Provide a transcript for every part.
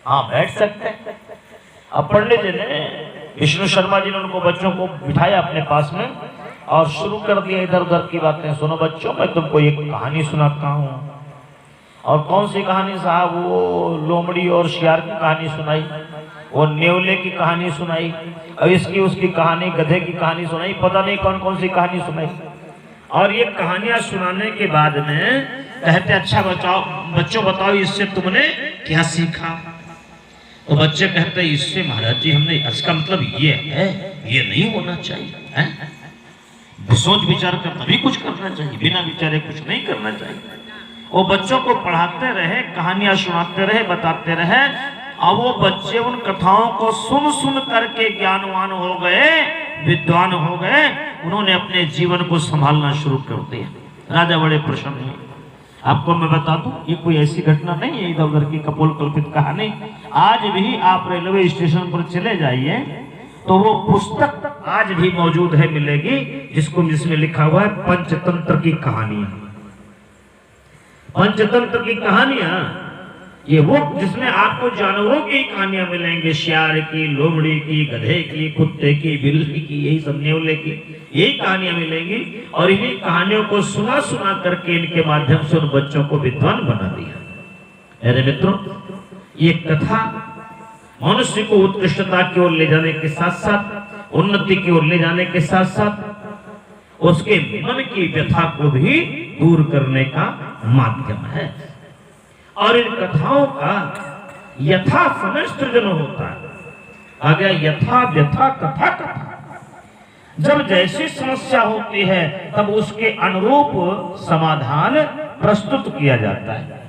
हाँ बैठ सकते हैं। अब पंडित जी ने, विष्णु शर्मा जी ने उनको बच्चों को बिठाया अपने पास में और शुरू कर दिया इधर उधर की बातें। सुनो बच्चों, मैं तुमको एक कहानी सुनाता हूँ। और कौन सी कहानी साहब? वो लोमड़ी और शियार की कहानी सुनाई, वो नेवले की कहानी सुनाई, और इसकी उसकी कहानी, गधे की कहानी सुनाई, पता नहीं कौन कौन सी कहानी सुनाई। और ये कहानियां सुनाने के बाद में कहते अच्छा बच्चों बताओ इससे तुमने क्या सीखा? तो बच्चे कहते इससे महाराज जी हमने, इसका मतलब ये है, ये नहीं होना चाहिए है? सोच विचार कर तभी कुछ करना चाहिए, बिना विचारे कुछ नहीं करना चाहिए। वो बच्चों को पढ़ाते रहे, कहानियां सुनाते रहे, बताते रहे, और वो बच्चे उन कथाओं को सुन सुन करके ज्ञानवान हो गए, विद्वान हो गए। उन्होंने अपने जीवन को संभालना शुरू कर दिया। राजा बड़े प्रसन्न हुए। आपको मैं बता दूं, ये कोई ऐसी घटना नहीं है इधर उधर की कपोल कल्पित कहानी। आज भी आप रेलवे स्टेशन पर चले जाइए तो वो पुस्तक आज भी मौजूद है, मिलेगी, जिसमें लिखा हुआ है पंचतंत्र की कहानियां। पंचतंत्र की कहानियां ये वो जिसमें आपको जानवरों की कहानियां मिलेंगी, शियार की, लोमड़ी की, गधे की, कुत्ते की, बिल्ली की, यही सब, नेवले की, यही कहानियां मिलेंगी। और इन्हीं कहानियों को सुना सुना करके इनके माध्यम से उन बच्चों को विद्वान बना दिया। मेरे मित्रों, ये कथा मनुष्य को उत्कृष्टता की ओर ले जाने के साथ साथ, उन्नति की ओर ले जाने के साथ साथ उसके मन की व्यथा को भी दूर करने का माध्यम है। और इन कथाओं का यथा समय सृजन होता है। आ गया यथा व्यथा कथा कथा। जब जैसी समस्या होती है तब उसके अनुरूप समाधान प्रस्तुत किया जाता है।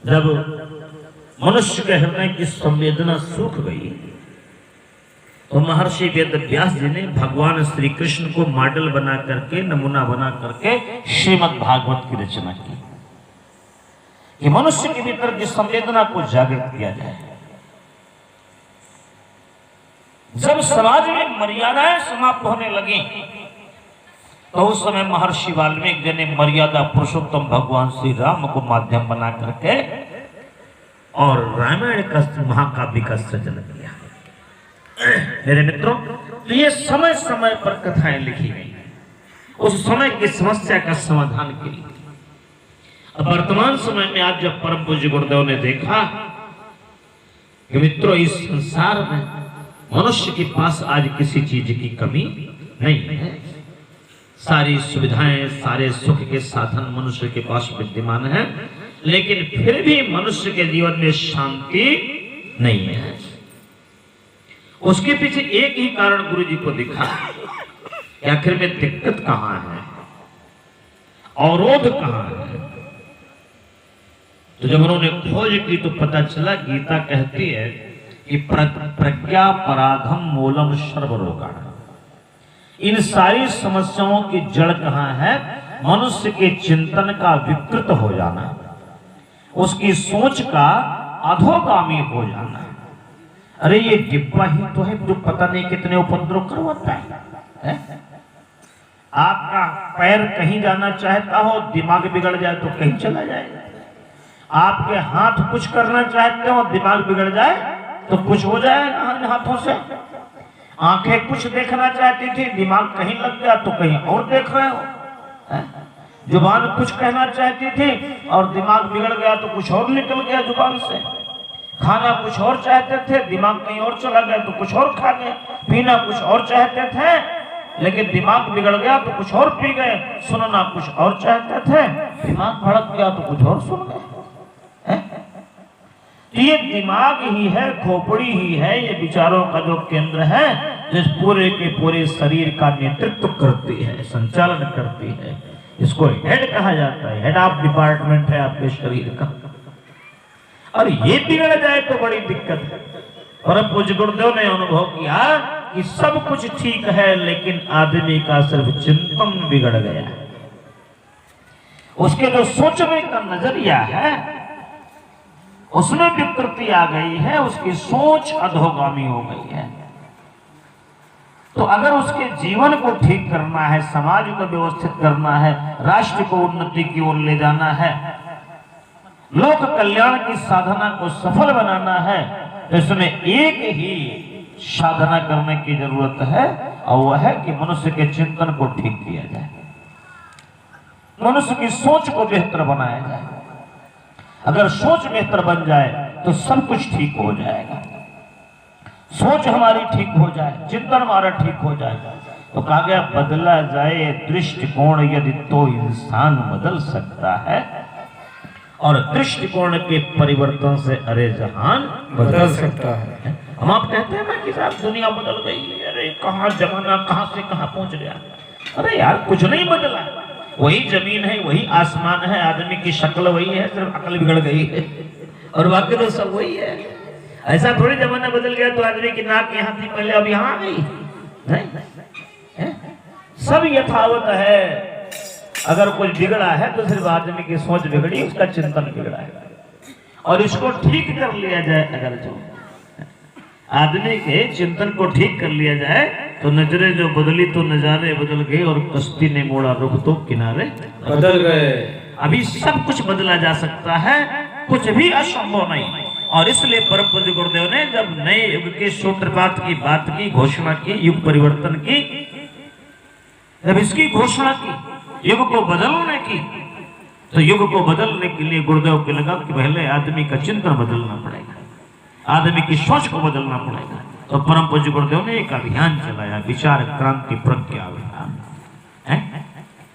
जब मनुष्य के हृदय की संवेदना सूख गई तो महर्षि वेद व्यास जी ने भगवान श्री कृष्ण को मॉडल बना करके, नमूना बना करके श्रीमद् भागवत की रचना की कि मनुष्य के भीतर की संवेदना को जागृत किया जाए। जब समाज में मर्यादाएं समाप्त होने लगी तो उस समय महर्षि वाल्मीकि जी ने मर्यादा पुरुषोत्तम भगवान श्री राम को माध्यम बना करके और रामायण का, महाकाव्य का सृजन किया। मेरे मित्रों, तो ये समय समय पर कथाएं लिखी गई उस समय की समस्या का समाधान के लिए। अब वर्तमान समय में आज जब परम पूज्य गुरुदेव ने देखा कि मित्रों इस संसार में मनुष्य के पास आज किसी चीज की कमी नहीं है, सारी सुविधाएं, सारे सुख के साधन मनुष्य के पास विद्यमान है, लेकिन फिर भी मनुष्य के जीवन में शांति नहीं है। उसके पीछे एक ही कारण गुरु जी को दिखा कि आखिर में दिक्कत कहां है, अवरोध कहां है। तो जब उन्होंने खोज की तो पता चला, गीता कहती है कि प्रज्ञा पराधम मूलम सर्वरोगा। इन सारी समस्याओं की जड़ कहां है? मनुष्य के चिंतन का विकृत हो जाना, उसकी सोच का अधोगामी हो जाना। अरे ये डिब्बा ही तो है जो पता नहीं कितने उपद्रव करवाता है? आपका पैर कहीं जाना चाहता हो, दिमाग बिगड़ जाए तो कहीं चला जाए। आपके हाथ कुछ करना चाहते हो, दिमाग बिगड़ जाए तो कुछ हो जाए हाथों से। आंखें कुछ देखना चाहती थी, दिमाग कहीं लग गया तो कहीं और देख रहे हो। जुबान कुछ कहना चाहती थी और दिमाग बिगड़ गया तो कुछ और निकल गया जुबान से। खाना कुछ और चाहते थे, दिमाग कहीं और चला गया तो कुछ और खा गए। पीना कुछ और चाहते थे, लेकिन दिमाग बिगड़ गया तो कुछ और पी गए। सुनना कुछ और चाहते थे, दिमाग भड़क गया तो कुछ और सुन गए। ये दिमाग ही है, खोपड़ी ही है, ये विचारों का जो केंद्र है, जिस पूरे के पूरे शरीर का नेतृत्व करती है, संचालन करती है। इसको हेड कहा जाता है, हेड ऑफ डिपार्टमेंट है आपके शरीर का। और ये बिगड़ जाए तो बड़ी दिक्कत है। परम पूज्य गुरुदेव ने अनुभव किया कि सब कुछ ठीक है, लेकिन आदमी का सिर्फ चिंतन बिगड़ गया है। उसके जो सोचने का नजरिया है उसमें विकृति आ गई है, उसकी सोच अधोगामी हो गई है। तो अगर उसके जीवन को ठीक करना है, समाज को व्यवस्थित करना है, राष्ट्र को उन्नति की ओर ले जाना है, लोक कल्याण की साधना को सफल बनाना है तो इसमें एक ही साधना करने की जरूरत है, और वह है कि मनुष्य के चिंतन को ठीक किया जाए, मनुष्य की सोच को बेहतर बनाया जाए। अगर सोच बेहतर बन जाए तो सब कुछ ठीक हो जाएगा। सोच हमारी ठीक हो जाए, चिंतन हमारा ठीक हो जाए तो कहा गया बदला जाए दृष्टिकोण यदि तो इंसान बदल सकता है, और दृष्टिकोण के परिवर्तन से अरे जहान बदल सकता है। हम आप कहते हैं ना कि साहब दुनिया बदल गई, अरे कहाँ जमाना कहाँ से कहाँ पहुंच गया। अरे यार कुछ नहीं बदला, वही जमीन है, वही आसमान है, आदमी की शक्ल वही है, सिर्फ अकल बिगड़ गई है और बाकी तो सब वही है। ऐसा थोड़ी जमाना बदल गया तो आदमी की नाक यहाँ थी पहले अब यहाँ आ गई, नहीं, सब यथावत है। अगर कुछ बिगड़ा है तो सिर्फ आदमी की सोच बिगड़ी, उसका चिंतन बिगड़ा है, और इसको ठीक कर लिया जाए। अगर जो आदमी के चिंतन को ठीक कर लिया जाए तो नजरे जो बदली तो नजारे बदल गए, और कश्ती ने मोड़ा रुख तो किनारे बदल गए। अभी सब कुछ बदला जा सकता है, कुछ भी असंभव नहीं। और इसलिए परम पूज्य गुरुदेव ने जब नए युग के सूत्रपात की बात की, घोषणा की, युग परिवर्तन की, जब इसकी घोषणा की, युग को बदलने की, तो युग को बदलने के लिए गुरुदेव को लगा कि पहले आदमी का चिंतन बदलना पड़ेगा, आदमी की सोच को बदलना पड़ेगा। तो परम पूज्य गुरुदेव ने एक अभियान चलाया, विचार क्रांति प्रज्ञा अभियान।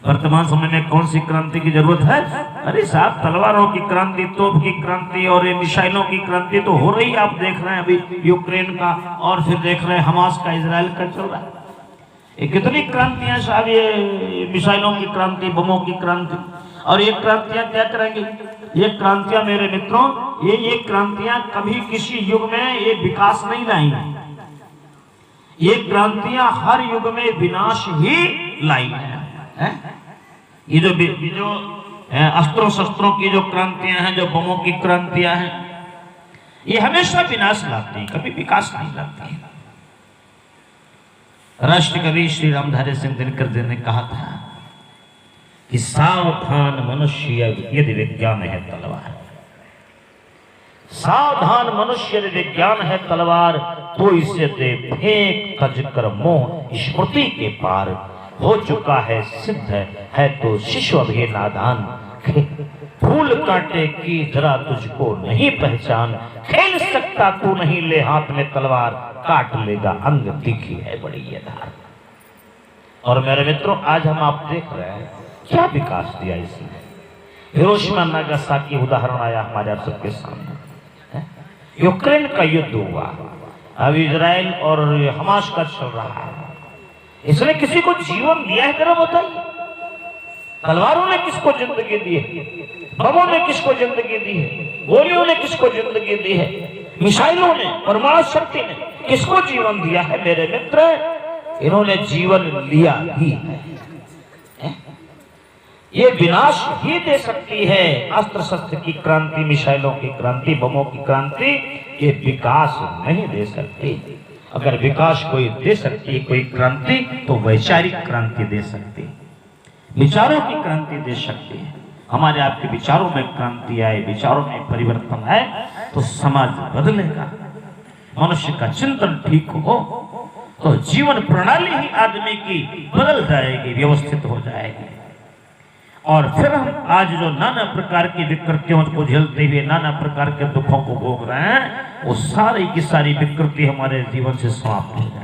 वर्तमान समय में कौन सी क्रांति की जरूरत है? अरे साहब तलवारों की क्रांति, तोप की क्रांति और ये मिसाइलों की क्रांति तो हो रही है। आप देख रहे हैं अभी यूक्रेन का, और फिर देख रहे हैं हमास का, इजराइल का चल रहा है। ये कितनी क्रांतियां साहब, ये मिसाइलों की क्रांति, बमों की क्रांति। और ये क्रांतियां क्या करेंगी? ये क्रांतियां मेरे मित्रों, ये क्रांतियां कभी किसी युग में ये विकास नहीं लाएंगी। ये क्रांतियां हर युग में विनाश ही लाई है। ये जो अस्त्रों शस्त्रों की जो क्रांतियां हैं, जो बमों की क्रांतियां हैं, ये हमेशा विनाश लाती है, कभी विकास नहीं लाती है। राष्ट्र कवि श्री रामधारी सिंह दिनकर जी ने कहा था कि सावधान मनुष्य यदि विज्ञान है तलवार, सावधान मनुष्य यदि विज्ञान है तलवार, तो इसे दे फेंक तज कर मोह स्मृति के पार। हो चुका है सिद्ध है तो शिशु अभी नादान, फूल कांटे की जरा तुझको नहीं पहचान। खेल सकता तू नहीं ले हाथ में तलवार, काट लेगा अंग तीखी है बड़ी ये धार। और मेरे मित्रों आज हम आप देख रहे हैं क्या विकास दिया इसने। हिरोशिमा नागासाकी उदाहरण आया हमारे आप सबके सामने। यूक्रेन का युद्ध हुआ, अब इजराइल और हमास का चल रहा है। इसने किसी को जीवन दिया है जरा बताइए? तलवारों ने किसको जिंदगी दी है? बमों ने किसको जिंदगी दी है? गोलियों ने किसको जिंदगी दी है? मिसाइलों ने, परमाणु शक्ति ने किसको जीवन दिया है? मेरे मित्र, इन्होंने जीवन लिया ही है। ये विनाश ही दे सकती है। अस्त्र शस्त्र की क्रांति, मिसाइलों की क्रांति, बमों की क्रांति, ये विकास नहीं दे सकती। अगर विकास कोई दे सकती है, कोई क्रांति, तो वैचारिक क्रांति दे सकती है, विचारों की क्रांति दे सकती है। हमारे आपके विचारों में क्रांति आए, विचारों में परिवर्तन आए तो समाज बदलेगा। मनुष्य का चिंतन ठीक हो तो जीवन प्रणाली ही आदमी की बदल जाएगी, व्यवस्थित हो जाएगी। और फिर हम आज जो नाना प्रकार की विकृतियों को झेलते हुए नाना प्रकार के दुखों को भोग रहे हैं, वो सारी की सारी विकृति हमारे जीवन से समाप्त हो जाए।